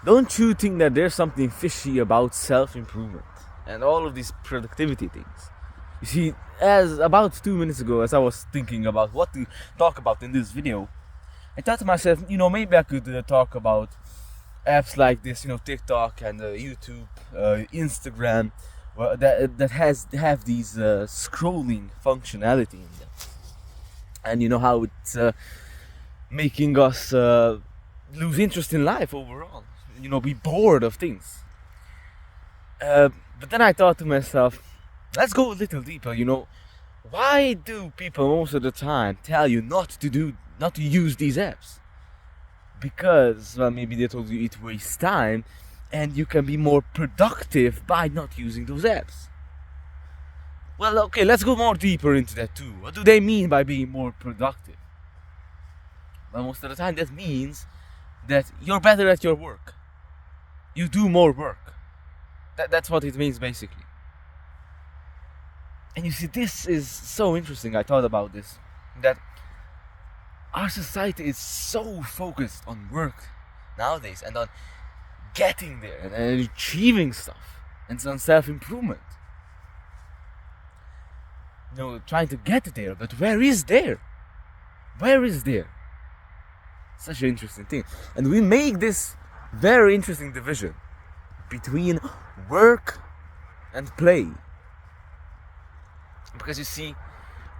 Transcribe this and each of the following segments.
don't you think that there's something fishy about self-improvement and all of these productivity things? You see, as about 2 minutes ago, as I was thinking about what to talk about in this video, I thought to myself, maybe I could talk about apps like this, TikTok and YouTube, Instagram, that have these scrolling functionality in them, and how it's making us lose interest in life overall. Be bored of things. But then I thought to myself, let's go a little deeper. Why do people most of the time tell you not to use these apps? Because, well, maybe they told you it wastes time and you can be more productive by not using those apps. Well, okay, let's go more deeper into that too. What do they mean by being more productive? Well, most of the time that means that you're better at your work. You do more work. That's what it means basically. And you see, this is so interesting. I thought about this, that our society is so focused on work nowadays and on getting there and achieving stuff and on self-improvement. Trying to get there, but where is there? Where is there? Such an interesting thing. And we make this very interesting division between work and play. Because you see,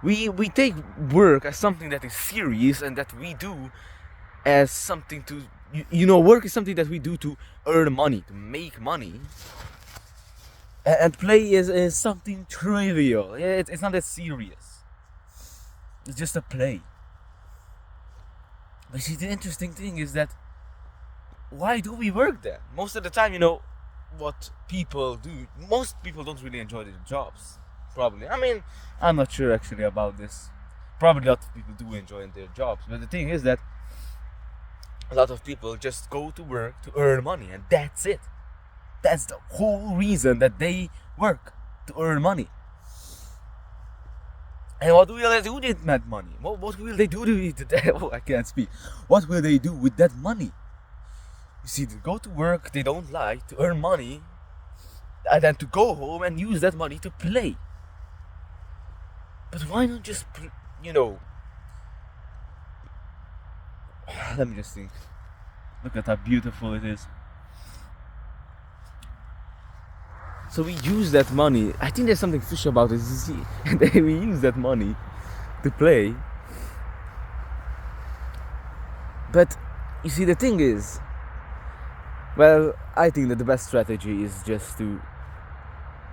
we take work as something that is serious and that we do as something to, work is something that we do to earn money, to make money. And play is something trivial. It's not that serious. It's just a play. But see, the interesting thing is that why do we work then? Most of the time, what people do, most people don't really enjoy their jobs. Probably. I mean, I'm not sure actually about this. Probably a lot of people do enjoy their jobs. But the thing is that a lot of people just go to work to earn money, and that's it. That's the whole reason that they work, to earn money. And what will they do with that money? What will they do with that? Oh, I can't speak. What will they do with that money? You see, they go to work they don't like to earn money, and then to go home and use that money to play. But why not just, let me just think. Look at how beautiful it is. So we use that money. I think there's something fishy about it. You see, we use that money to play. But you see, the thing is, well, I think that the best strategy is just to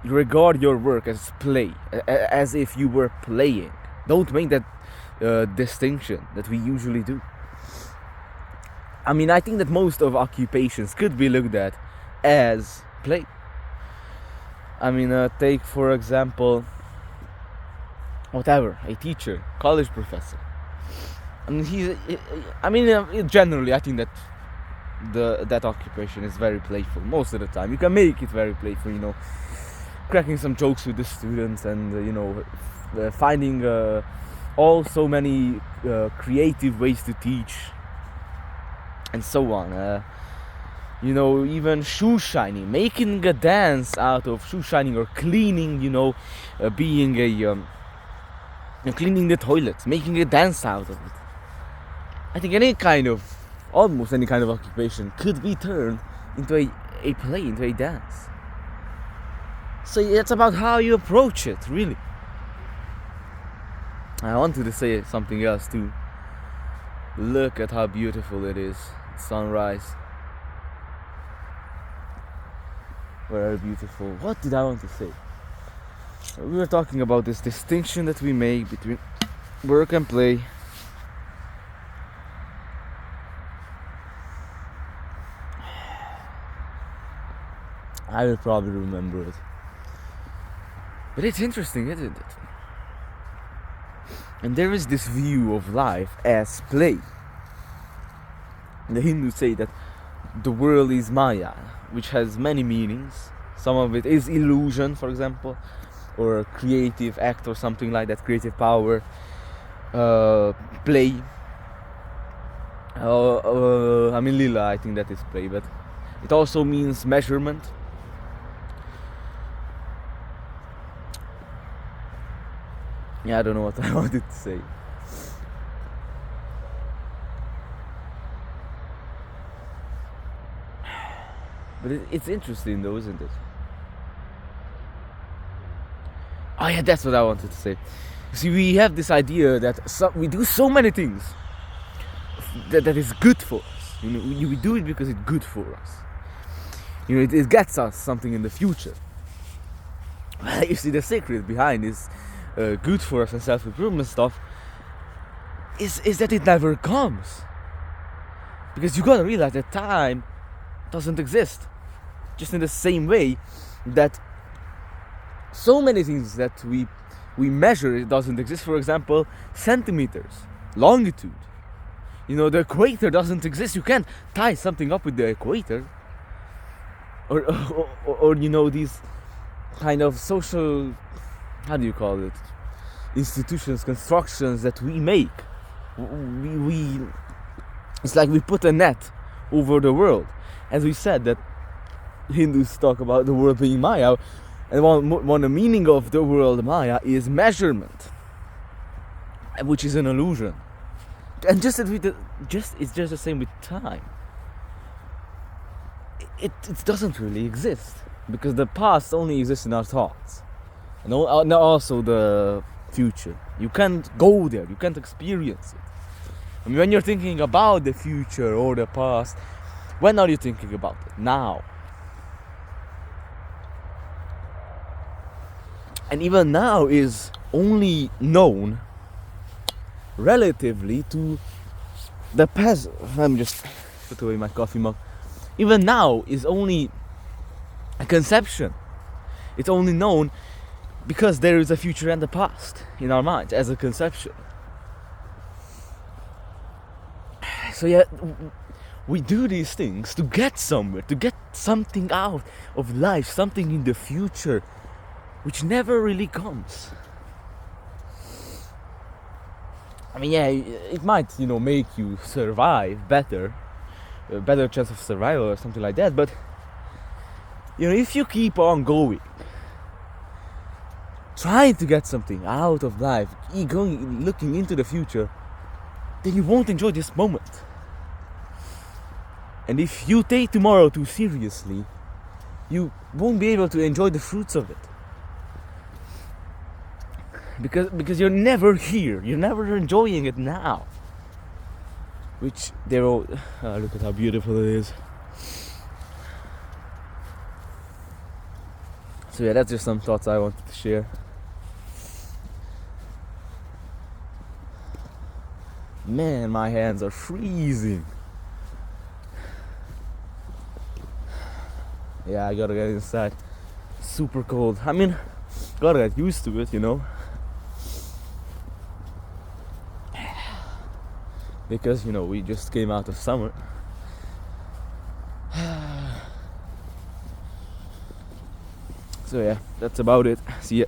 regard your work as play, as if you were playing. Don't make that distinction that we usually do. I mean, I think that most of occupations could be looked at as play. I mean, take for example, whatever, a teacher, college professor. I mean, generally, I think that that occupation is very playful most of the time. You can make it very playful, cracking some jokes with the students and finding so many creative ways to teach and so on. Even shoe shining, making a dance out of shoe shining, or cleaning, being cleaning the toilets, making a dance out of it. I think almost any kind of occupation could be turned into a play, into a dance. So it's about how you approach it, really. I wanted to say something else too. Look at how beautiful it is. Sunrise. Very beautiful. What did I want to say? We were talking about this distinction that we make between work and play. I will probably remember it. But it's interesting, isn't it? And there is this view of life as play. The Hindus say that the world is Maya, which has many meanings. Some of it is illusion, for example, or a creative act or something like that, creative power, play. Lila, I think that is play, but It also means measurement. Yeah, I don't know what I wanted to say. But it's interesting though, isn't it? Oh yeah, that's what I wanted to say. See, we have this idea that we do so many things that is good for us. You know, we do it because it's good for us. You know, it gets us something in the future. You see, the secret behind this good for us and self-improvement stuff is that it never comes. Because you gotta realize that time doesn't exist. Just in the same way that so many things that we measure, it doesn't exist. For example, centimeters, longitude. You know, the equator doesn't exist. You can't tie something up with the equator. Or you know, these kind of social, how do you call it, institutions, constructions that we make. It's like we put a net over the world. As we said, that Hindus talk about the world being Maya, and one the meaning of the world Maya is measurement, which is an illusion. And it's just the same with time. It doesn't really exist, because the past only exists in our thoughts, and also the future. You can't go there, you can't experience it. I mean, when you're thinking about the future or the past, when are you thinking about it? Now. And even now is only known relatively to the past. Let me just put away my coffee mug. Even now is only a conception. It's only known because there is a future and a past in our minds as a conception. So yeah, we do these things to get somewhere, to get something out of life, something in the future, which never really comes. I mean, yeah, it might, you know, make you survive better, a better chance of survival or something like that, but, you know, if you keep on going, trying to get something out of life, looking into the future, then you won't enjoy this moment. And if you take tomorrow too seriously, you won't be able to enjoy the fruits of it. Because you're never here, you're never enjoying it now. Which they're all, look at how beautiful it is. So yeah, that's just some thoughts I wanted to share. Man, my hands are freezing. Yeah, I gotta get inside. Super cold. I mean, gotta get used to it, you know. Because, you know, we just came out of summer. So yeah, that's about it. See ya.